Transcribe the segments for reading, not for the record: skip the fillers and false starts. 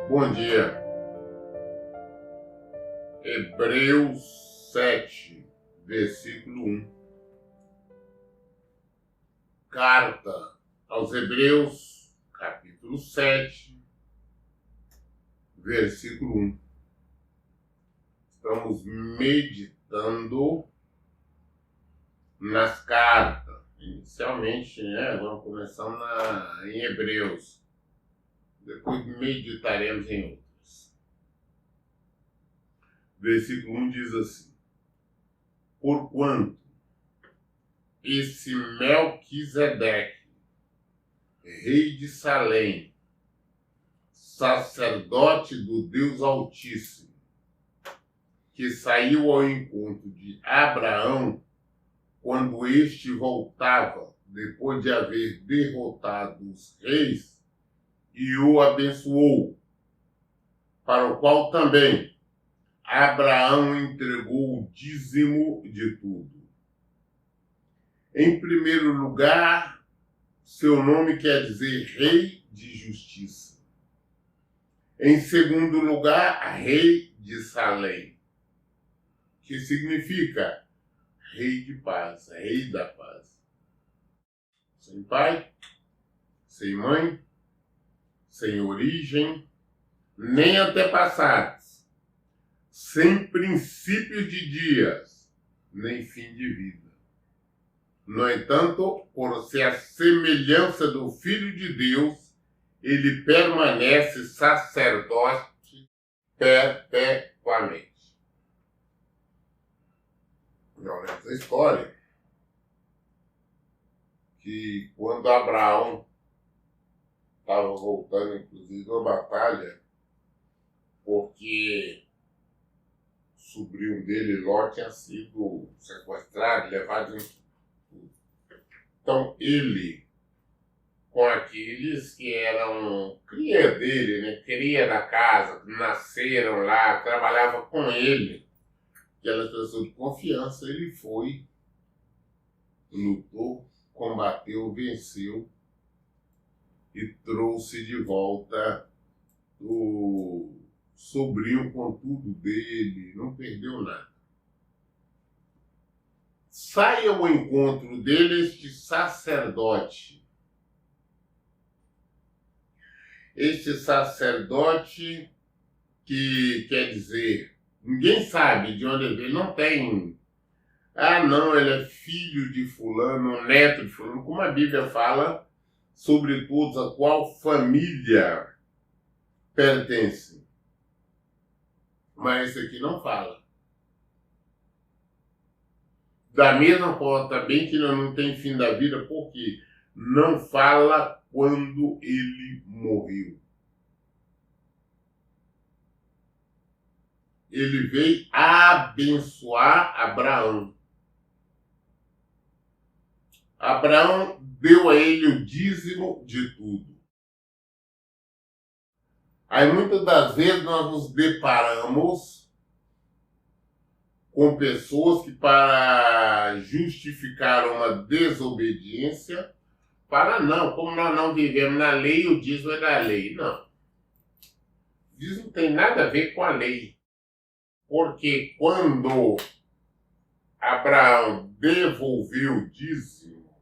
Bom dia. Hebreus 7, versículo 1. Carta aos Hebreus, capítulo 7, versículo 1. Estamos meditando nas cartas. Inicialmente, vamos começando em Hebreus. Depois meditaremos em outras. Versículo 1 diz assim: porquanto esse Melquisedeque, rei de Salém, sacerdote do Deus Altíssimo, que saiu ao encontro de Abraão quando este voltava, depois de haver derrotado os reis, e o abençoou, para o qual também Abraão entregou o dízimo de tudo. Em primeiro lugar, seu nome quer dizer Rei de Justiça. Em segundo lugar, Rei de Salém, que significa Rei de Paz, Rei da Paz. Sem pai, sem mãe, sem origem, nem antepassados, sem princípios de dias, nem fim de vida. No entanto, por ser a semelhança do Filho de Deus, ele permanece sacerdote perpetuamente. Olha essa história, que quando Abraão estava voltando, inclusive, uma batalha, porque o sobrinho dele, Ló, tinha sido sequestrado, levado em... Então, ele, com aqueles que eram cria dele, cria da casa, que nasceram lá, trabalhava com ele, aquelas pessoas de confiança, ele foi, lutou, combateu, venceu e trouxe de volta o sobrinho com tudo dele, não perdeu nada. Sai ao encontro dele este sacerdote. Este sacerdote que quer dizer, ninguém sabe de onde ele veio, não tem. Ah, não, ele é filho de fulano, neto de fulano, como a Bíblia fala, sobre todos a qual família pertence. Mas esse aqui não fala. Da mesma forma também que não tem fim da vida, porque não fala quando ele morreu. Ele veio abençoar Abraão. Abraão deu a ele o dízimo de tudo. Aí muitas das vezes nós nos deparamos com pessoas que, para justificar uma desobediência, falam, não, como nós não vivemos na lei, o dízimo é da lei. Não. O dízimo não tem nada a ver com a lei. Porque quando Abraão devolveu o dízimo,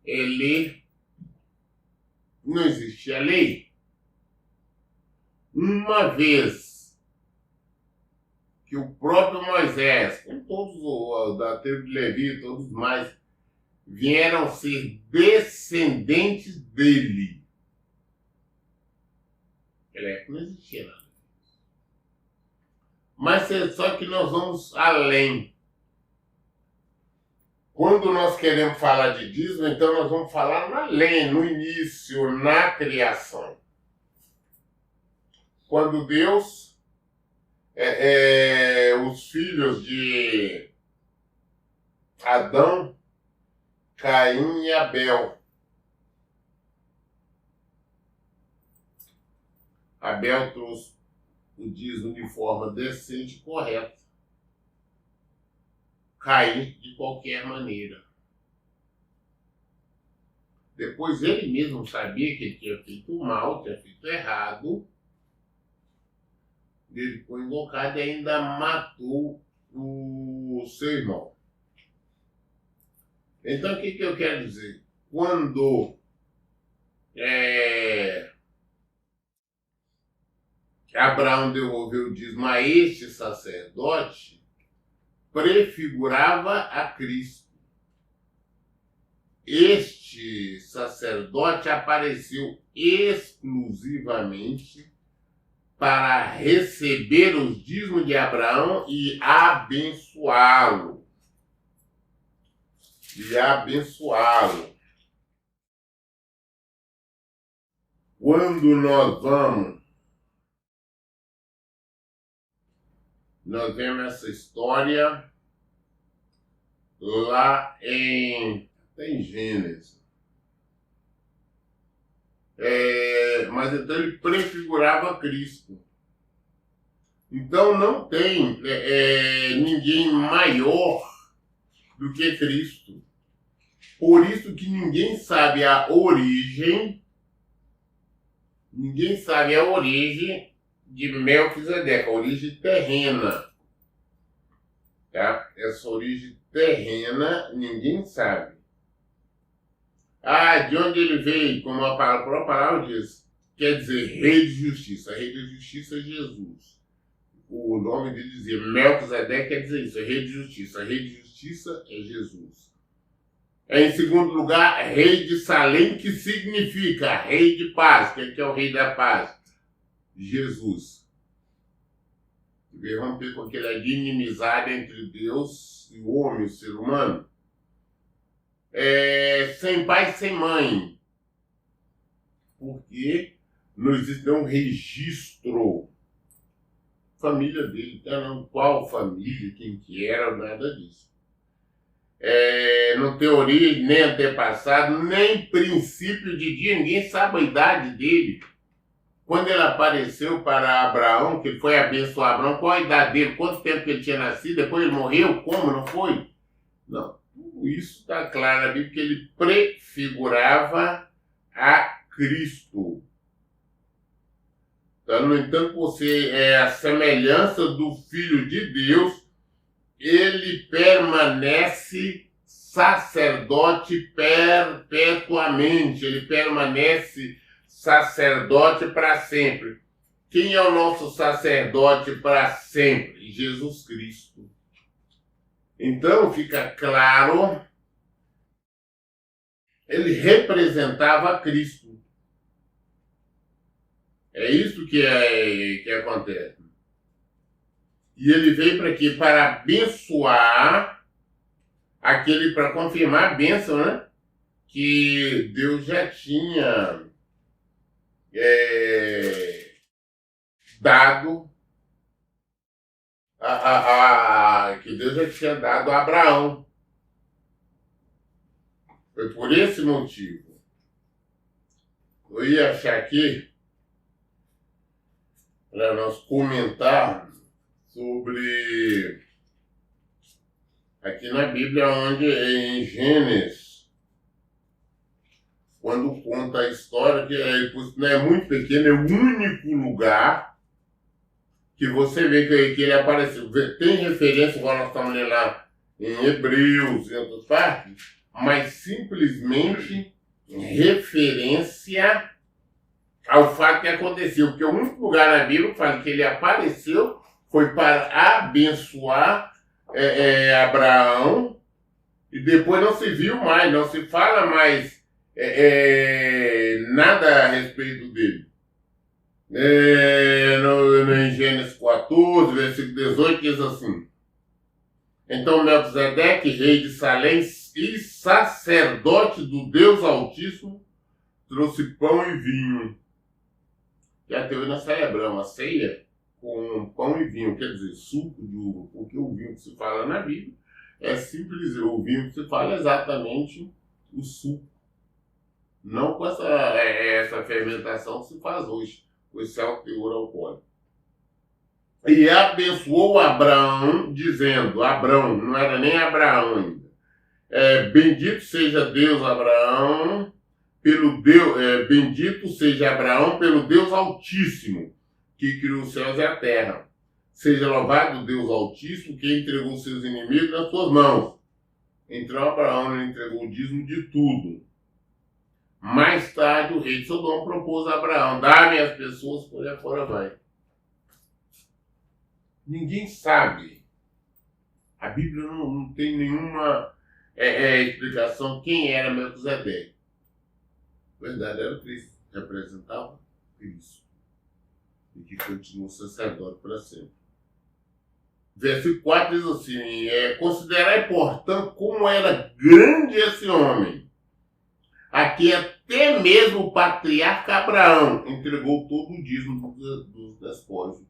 ele não existia lei. Uma vez que o próprio Moisés, com todos os da tribo de Levi, todos mais, vieram ser descendentes dele. Ele não existia nada. Mas só que nós vamos além. Quando nós queremos falar de dízimo, então nós vamos falar na lei, no início, na criação. Quando Deus, os filhos de Adão, Caim e Abel. Abel trouxe o dízimo de forma decente e correta. Cair de qualquer maneira. Depois ele mesmo sabia que ele tinha feito mal, tinha feito errado. Ele foi invocado e ainda matou o seu irmão. Então o que eu quero dizer? Quando Abraão devolveu o dízimo a este sacerdote, prefigurava a Cristo. Este sacerdote apareceu exclusivamente para receber os dízimos de Abraão e abençoá-lo. Quando nós vemos essa história lá em Gênesis. Mas então ele prefigurava Cristo. Então não tem ninguém maior do que Cristo. Por isso que ninguém sabe a origem de Melquisedeque, a origem terrena. Tá? Essa origem terrena ninguém sabe. De onde ele veio, como a própria palavra diz, quer dizer rei de justiça. Rei de justiça é Jesus. O nome dele dizia Melquisedeque, quer dizer isso, é rei de justiça. Rei de justiça é Jesus. Em segundo lugar, rei de Salém, que significa rei de paz. Quem que é o rei da paz? Jesus. Que veio romper com aquela inimizade entre Deus e o homem, o ser humano. Sem pai, sem mãe. Porque não existe um registro. Família dele, qual família, quem que era, nada disso. Não tem origem, nem antepassado, nem princípio de dia, ninguém sabe a idade dele. Quando ele apareceu para Abraão, que ele foi abençoar Abraão, qual a idade dele, quanto tempo que ele tinha nascido, depois ele morreu, como, não foi? Não, tudo isso está claro na Bíblia, que ele prefigurava a Cristo. Então, no entanto, você é a semelhança do Filho de Deus, ele permanece sacerdote perpetuamente, ele permanece sacerdote para sempre. Quem é o nosso sacerdote para sempre? Jesus Cristo. Então fica claro, ele representava Cristo. É isso que acontece. E ele veio para quê? Para abençoar para confirmar a bênção, né? Que Deus já tinha dado que Deus já tinha dado a Abraão. Foi por esse motivo. Eu ia achar aqui para nós comentar sobre aqui na Bíblia, onde em Gênesis, quando conta a história, que não é muito pequeno, é o único lugar que você vê que ele apareceu. Tem referência, igual nós estamos lendo lá em Hebreus e outras partes, mas simplesmente referência ao fato que aconteceu. Porque o único lugar na Bíblia que fala que ele apareceu foi para abençoar Abraão, e depois não se viu mais, não se fala mais nada a respeito dele. Em Gênesis 14, versículo 18, diz assim: então Melquisedeque, rei de Salém e sacerdote do Deus Altíssimo, trouxe pão e vinho. E até hoje nós celebramos a ceia com pão e vinho, quer dizer, suco de uva, porque o vinho que se fala na Bíblia é simples, o vinho que se fala é exatamente o suco. Não com essa fermentação que se faz hoje, com esse alto teor alcoólico. E abençoou Abraão, dizendo, Abrão, não era nem Abraão ainda, bendito seja Deus, Abraão, bendito seja Abraão pelo Deus Altíssimo, que criou os céus e a terra. Seja louvado o Deus Altíssimo, que entregou seus inimigos nas suas mãos. Então Abraão lhe entregou o dízimo de tudo. Mais tarde, o rei de Sodoma propôs a Abraão, dá-me as pessoas, por aí fora vai. Ninguém sabe. A Bíblia não tem nenhuma explicação quem era Melquisedeque. Na verdade, era Cristo. Representava Cristo. E que continuou sacerdote para sempre. Versículo 4 diz assim, considerai, portanto, como era grande esse homem. Aqui até mesmo o patriarca Abraão entregou todo o dízimo dos despojos.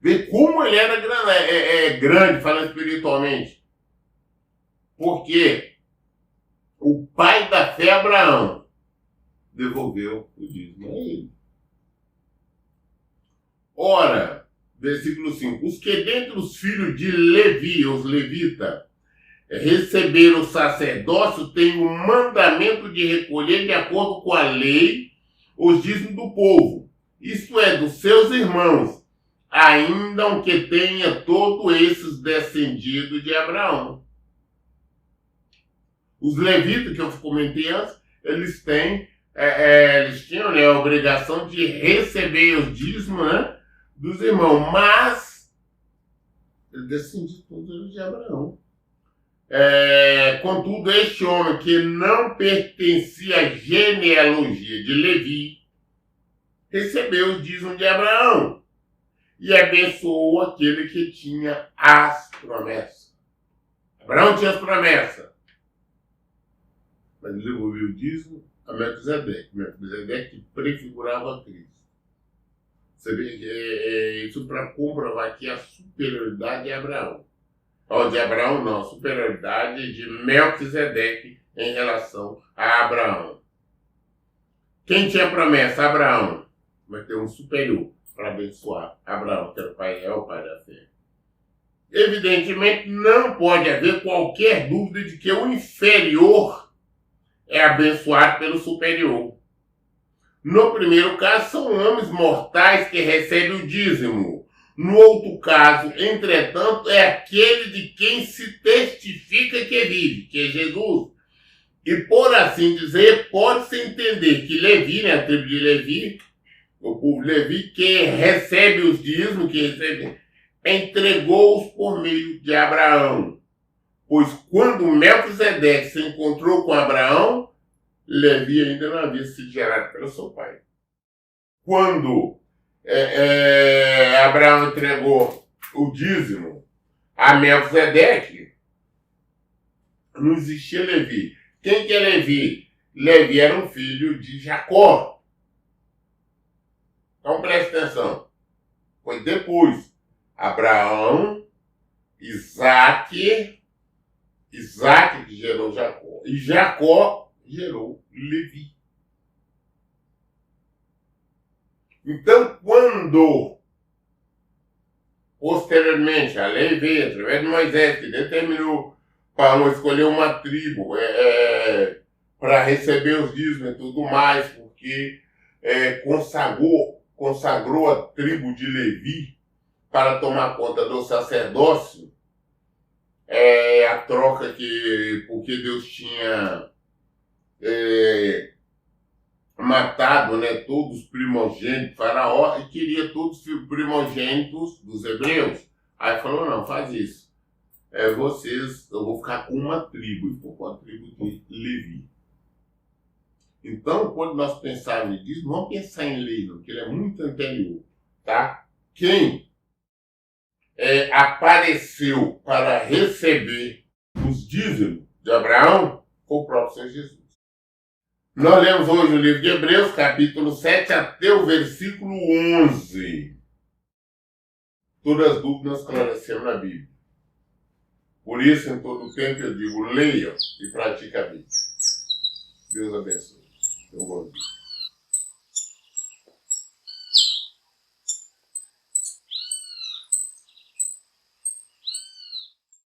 Vê como ele era grande, falando espiritualmente. Porque o pai da fé, Abraão, devolveu o dízimo a ele. Ora, versículo 5, os que dentre os filhos de Levi, os levitas, receberam o sacerdócio, têm o mandamento de recolher, de acordo com a lei, os dízimos do povo, isto é, dos seus irmãos, ainda que tenha todos esses descendidos de Abraão. Os levitas, que eu comentei antes, eles tinham a obrigação de receber os dízimos, né, dos irmãos, mas eles descendiam todos de Abraão. Contudo, este homem que não pertencia à genealogia de Levi, recebeu o dízimo de Abraão e abençoou aquele que tinha as promessas. Abraão tinha as promessas, mas ele devolveu o dízimo a Melquisedeque. Melquisedeque prefigurava Cristo. Você vê isso para comprovar aqui a superioridade de Abraão. De Abraão não, a superioridade de Melquisedeque em relação a Abraão. Quem tinha promessa? Abraão. Vai ter um superior para abençoar Abraão, que era o pai da fé. Evidentemente, não pode haver qualquer dúvida de que o inferior é abençoado pelo superior. No primeiro caso, são homens mortais que recebem o dízimo. No outro caso, entretanto, é aquele de quem se testifica que vive, que é Jesus. E por assim dizer, pode-se entender que Levi, a tribo de Levi, o povo de Levi, que recebe os dízimos, entregou-os por meio de Abraão. Pois quando Melquisedeque se encontrou com Abraão, Levi ainda não havia sido gerado pelo seu pai. Quando Abraão entregou o dízimo a Melquisedeque, não existia Levi. Quem que é Levi? Levi era um filho de Jacó. Então preste atenção. Foi depois. Abraão, Isaac que gerou Jacó. E Jacó gerou Levi. Então, quando posteriormente a lei veio através de Moisés, que determinou para escolher uma tribo para receber os dízimos e tudo mais, porque consagrou a tribo de Levi para tomar conta do sacerdócio, a troca porque Deus tinha matado, né, todos os primogênitos de Faraó e queria todos os primogênitos dos hebreus. Aí falou, não, faz isso. Eu vou ficar com uma tribo, e ficou com a tribo de Levi. Então, quando nós pensarmos nisso, não vamos pensar em lei, não, porque ele é muito anterior, tá? Quem apareceu para receber os dízimos de Abraão foi o próprio Senhor Jesus. Nós lemos hoje o livro de Hebreus, capítulo 7, até o versículo 11. Todas as dúvidas nós esclarecemos na Bíblia. Por isso, em todo o tempo, eu digo, leia e pratique a Bíblia. Deus abençoe. Bom dia.